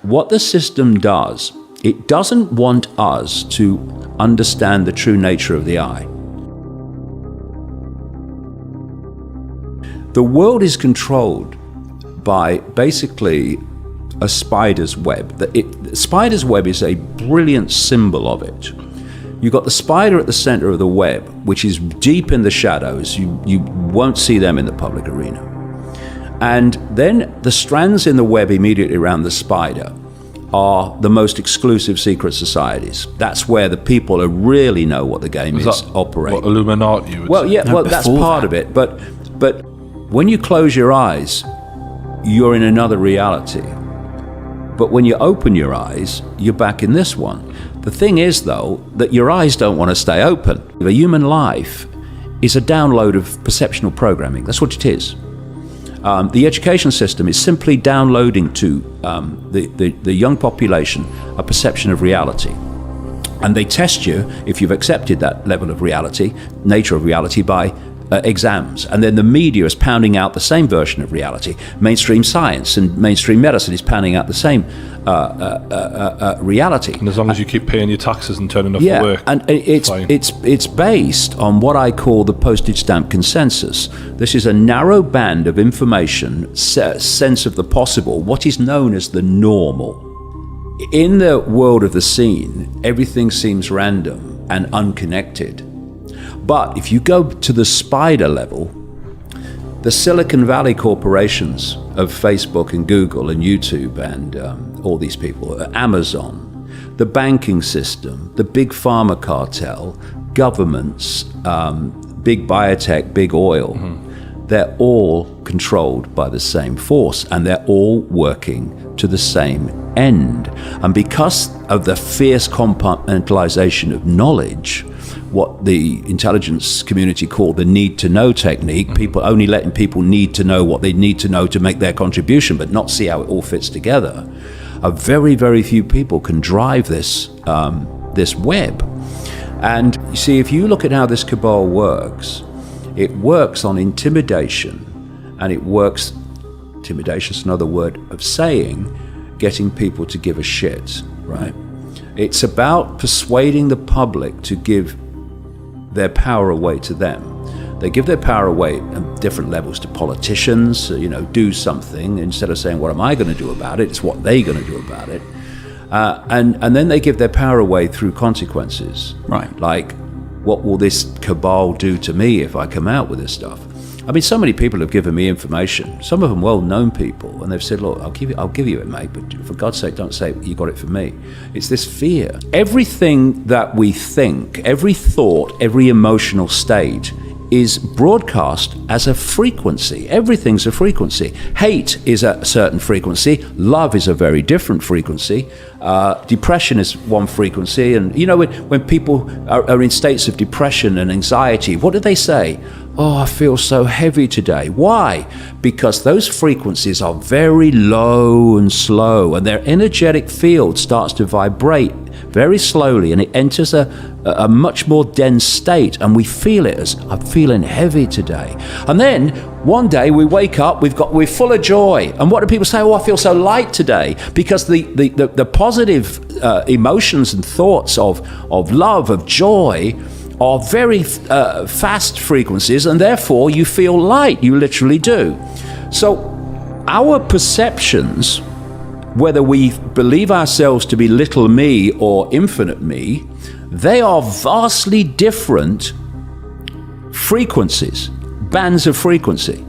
what the system does, it doesn't want us to understand the true nature of the I. The world is controlled by basically a spider's web. Spider's web is a brilliant symbol of it. You've got the spider at the center of the web, which is deep in the shadows. You won't see them in the public arena. And then the strands in the web immediately around the spider are the most exclusive secret societies. That's where the people who really know what the game is operate. What, Illuminati? You would well, say? yeah, No, well, that's before part that. of it. But when you close your eyes, you're in another reality. But when you open your eyes, you're back in this one. The thing is, though, that your eyes don't want to stay open. The human life is a download of perceptual programming. That's what it is. The education system is simply downloading to the young population a perception of reality. And they test you, if you've accepted that level of reality, nature of reality, by exams. And then the media is pounding out the same version of reality. Mainstream science and mainstream medicine is pounding out the same reality. And as long as you keep paying your taxes and turning up Yeah, for work, and it's based on what I call the postage stamp consensus. This is a narrow band of information, sense of the possible, what is known as the normal. In the world of the scene, everything seems random and unconnected. But if you go to the spider level, the Silicon Valley corporations of Facebook and Google and YouTube and all these people, Amazon, the banking system, the big pharma cartel, governments, big biotech, big oil, they're all controlled by the same force, and they're all working to the same end. And because of the fierce compartmentalization of knowledge, what the intelligence community call the need-to-know technique, people only letting people need to know what they need to know to make their contribution, but not see how it all fits together. Very, very few people can drive this web. And you see, if you look at how this cabal works, it works on intimidation, and intimidation's another word of saying, getting people to give a shit, right? It's about persuading the public to give their power away to them. They give their power away at different levels to politicians, do something, instead of saying, what am I going to do about it? It's what they're going to do about it. And then they give their power away through consequences. Right. Like, what will this cabal do to me if I come out with this stuff? I mean, so many people have given me information, some of them well-known people, and they've said, look, I'll give you it, mate, but for God's sake, don't say you got it from me. It's this fear. Everything that we think, every thought, every emotional state is broadcast as a frequency. Everything's a frequency. Hate is a certain frequency. Love is a very different frequency. Depression is one frequency. And when people are in states of depression and anxiety, what do they say? Oh, I feel so heavy today. Why? Because those frequencies are very low and slow, and their energetic field starts to vibrate very slowly, and it enters a much more dense state, and we feel it as, I'm feeling heavy today. And then one day we wake up, we're full of joy. And what do people say? Oh, I feel so light today. Because the positive emotions and thoughts of love, of joy, are very fast frequencies, and therefore you feel light. You literally do. So our perceptions, whether we believe ourselves to be little me or infinite me, they are vastly different frequencies, bands of frequency.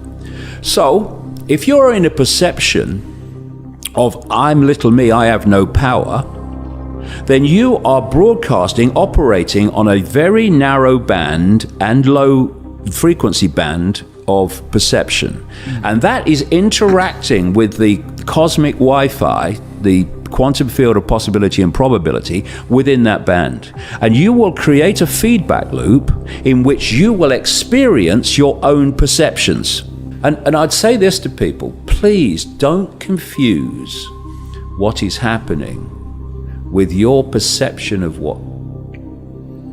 So if you're in a perception of I'm little me, I have no power, then you are broadcasting, operating on a very narrow band and low frequency band of perception. And that is interacting with the cosmic Wi-Fi, the quantum field of possibility and probability within that band. And you will create a feedback loop in which you will experience your own perceptions. And I'd say this to people, please don't confuse what is happening with your perception of what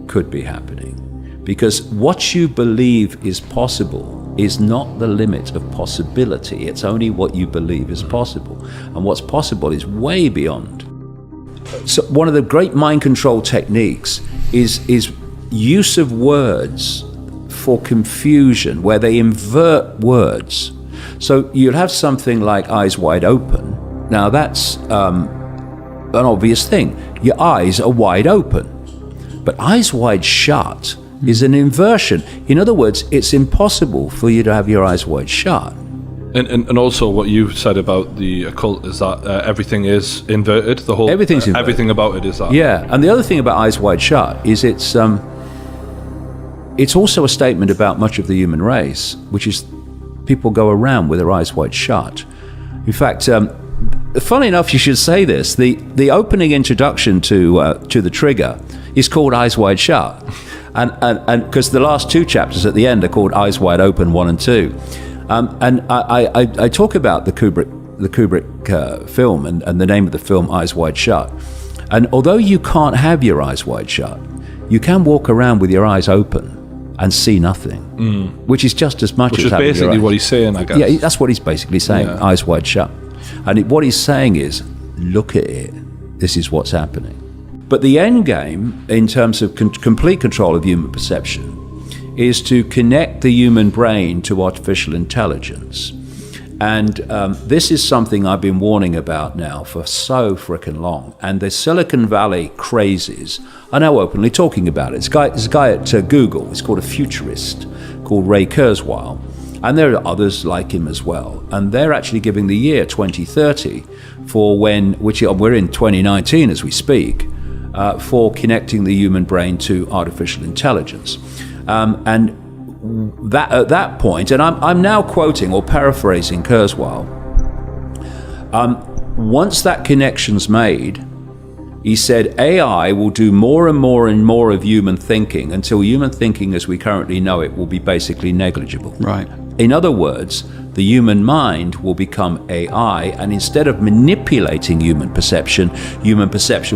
could be happening. Because what you believe is possible is not the limit of possibility. It's only what you believe is possible. And what's possible is way beyond. So one of the great mind control techniques is use of words for confusion, where they invert words. So you'll have something like eyes wide open. Now that's an obvious thing. Your eyes are wide open. But eyes wide shut is an inversion. In other words, it's impossible for you to have your eyes wide shut. And also what you said about the occult is that everything is inverted. The whole Everything's inverted. Everything about it is that. Yeah, and the other thing about eyes wide shut is it's also a statement about much of the human race, which is people go around with their eyes wide shut. In fact, funny enough, you should say this. The opening introduction to the Trigger is called Eyes Wide Shut, and because the last two chapters at the end are called Eyes Wide Open 1 and 2. And I talk about the Kubrick film and the name of the film, Eyes Wide Shut. And although you can't have your eyes wide shut, you can walk around with your eyes open and see nothing, which is just as much Which as is having your basically eyes. what he's saying, I guess. Yeah, that's what he's basically saying, Yeah. eyes wide shut. And what he's saying is, look at it, this is what's happening. But the end game, in terms of complete control of human perception, is to connect the human brain to artificial intelligence. And this is something I've been warning about now for so frickin' long. And the Silicon Valley crazies are now openly talking about it. There's a guy at Google, he's called a futurist, called Ray Kurzweil. And there are others like him as well. And they're actually giving the year 2030 for which we're in 2019 as we speak, for connecting the human brain to artificial intelligence. And that at that point, and I'm now quoting or paraphrasing Kurzweil, once that connection's made, he said AI will do more and more and more of human thinking until human thinking as we currently know it will be basically negligible. Right. In other words, the human mind will become AI, and instead of manipulating human perception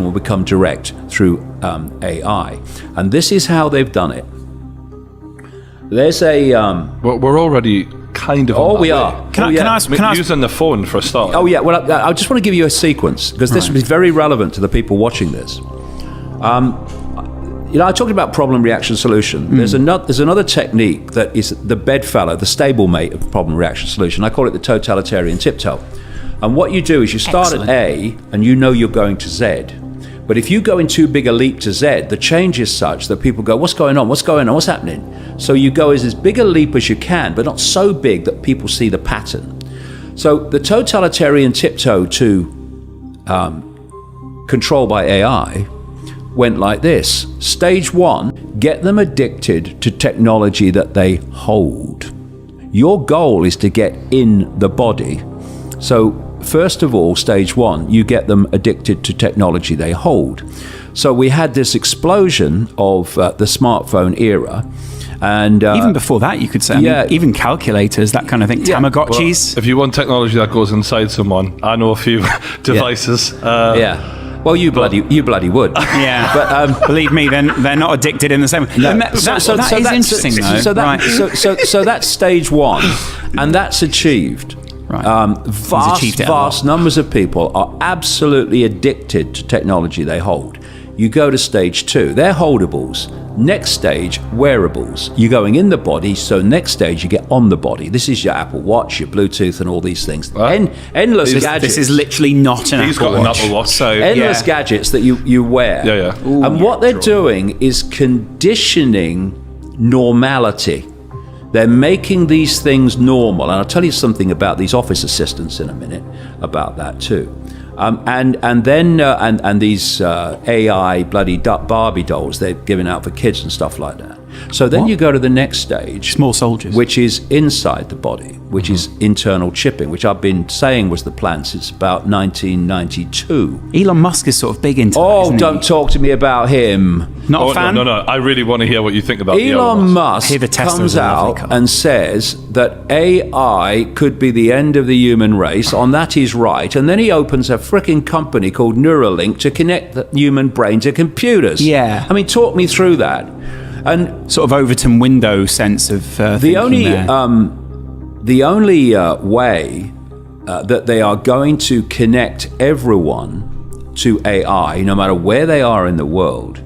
will become direct through AI. And this is how they've done it. There's a... We're already kind of. Oh, on that we way. are. Can I ask? Using the phone for a start. Oh, yeah. Well, I just want to give you a sequence, because this will be very relevant to the people watching this. I talked about problem, reaction, solution. There's another technique that is the bedfellow, the stablemate of problem, reaction, solution. I call it the totalitarian tiptoe. And what you do is you start at A, and you know you're going to Z. But if you go in too big a leap to Z, the change is such that people go, what's going on? What's going on? What's happening? So you go as big a leap as you can, but not so big that people see the pattern. So the totalitarian tiptoe to control by AI went like this. Stage 1, get them addicted to technology that they hold. Your goal is to get in the body. So first of all, stage 1, you get them addicted to technology they hold. So we had this explosion of the smartphone era. And even before that, you could say, even calculators, that kind of thing, Tamagotchis. Well, if you want technology that goes inside someone, I know a few devices. Well, you bloody would. Yeah, but believe me, they're not addicted in the same way. No. That is interesting, though. So that's stage 1, and that's achieved. Right. Vast numbers of people are absolutely addicted to technology they hold. You go to stage 2, they're holdables. Next stage, wearables. You're going in the body, so next stage you get on the body. This is your Apple Watch, your Bluetooth, and all these things. Endless gadgets. This is literally not an He's Apple got Watch. an Apple Watch. So endless gadgets that you wear. Yeah. And what they're doing is conditioning normality. They're making these things normal. And I'll tell you something about these office assistants in a minute about that too. And then these AI bloody Barbie dolls they're giving out for kids and stuff like that. So then you go to the next stage, small soldiers, which is inside the body, which is internal chipping, which I've been saying was the plan since about 1992. Elon Musk is sort of big into that, Oh, isn't don't talk to me about him. Not a fan? No. I really want to hear what you think about Elon Musk Here the Tesla comes is a lovely out car. and says that AI could be the end of the human race. On that he's right. And then he opens a frickin' company called Neuralink to connect the human brain to computers. Yeah. I mean, talk me through that. And sort of Overton window sense of the only way that they are going to connect everyone to AI, no matter where they are in the world,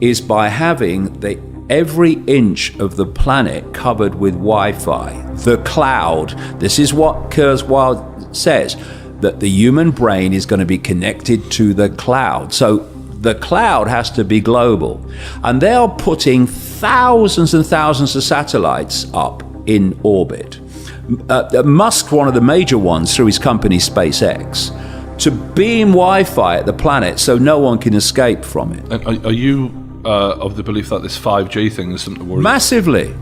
is by having every inch of the planet covered with Wi-Fi, the cloud. This is what Kurzweil says, that the human brain is going to be connected to the cloud. So the cloud has to be global. And they are putting thousands and thousands of satellites up in orbit. Musk, one of the major ones through his company SpaceX, to beam Wi-Fi at the planet so no one can escape from it. And are you of the belief that this 5G thing is something to worry about? Massively.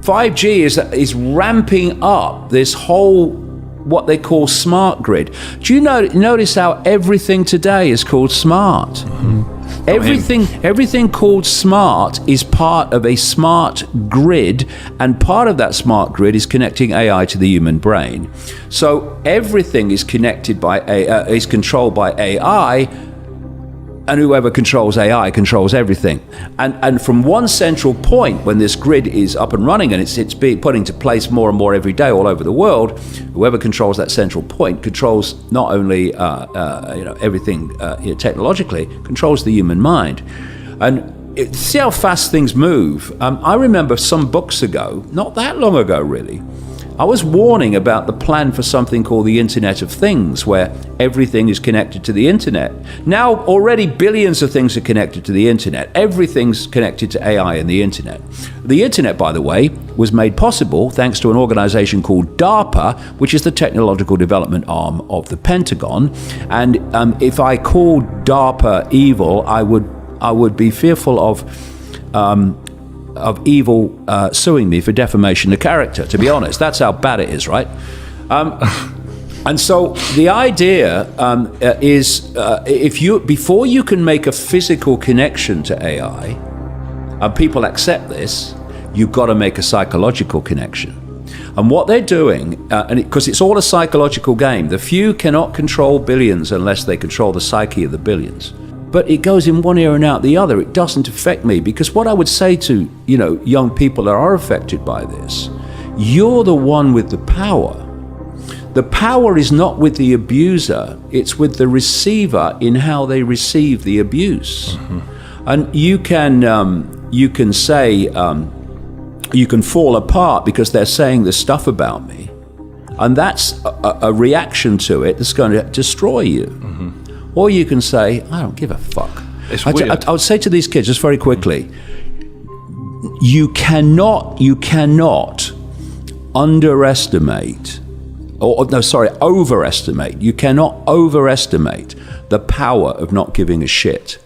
5G is ramping up this whole, what they call smart grid. Do you notice how everything today is called smart? Mm-hmm. Everything called smart is part of a smart grid, and part of that smart grid is connecting AI to the human brain. So everything is connected by is controlled by AI, and whoever controls AI controls everything. And from one central point, when this grid is up and running and it's being put into place more and more every day all over the world, whoever controls that central point controls not only everything technologically, controls the human mind. And see how fast things move. I remember some books ago, not that long ago really, I was warning about the plan for something called the Internet of Things, where everything is connected to the internet. Now already billions of things are connected to the internet. Everything's connected to AI and the internet. The internet, by the way, was made possible thanks to an organization called DARPA, which is the technological development arm of the Pentagon. And if I called DARPA evil, I would be fearful of evil suing me for defamation of character, to be honest. That's how bad it is, right? And so the idea is before you can make a physical connection to AI, and people accept this, you've got to make a psychological connection. And what they're doing, because it's all a psychological game, the few cannot control billions unless they control the psyche of the billions. But it goes in one ear and out the other. It doesn't affect me, because what I would say to young people that are affected by this, you're the one with the power. The power is not with the abuser, it's with the receiver in how they receive the abuse. Mm-hmm. And you can say you can fall apart because they're saying this stuff about me, and that's a reaction to it that's going to destroy you. Mm-hmm. Or you can say, I don't give a fuck. It's weird. I would say to these kids, just very quickly, you cannot overestimate. You cannot overestimate the power of not giving a shit.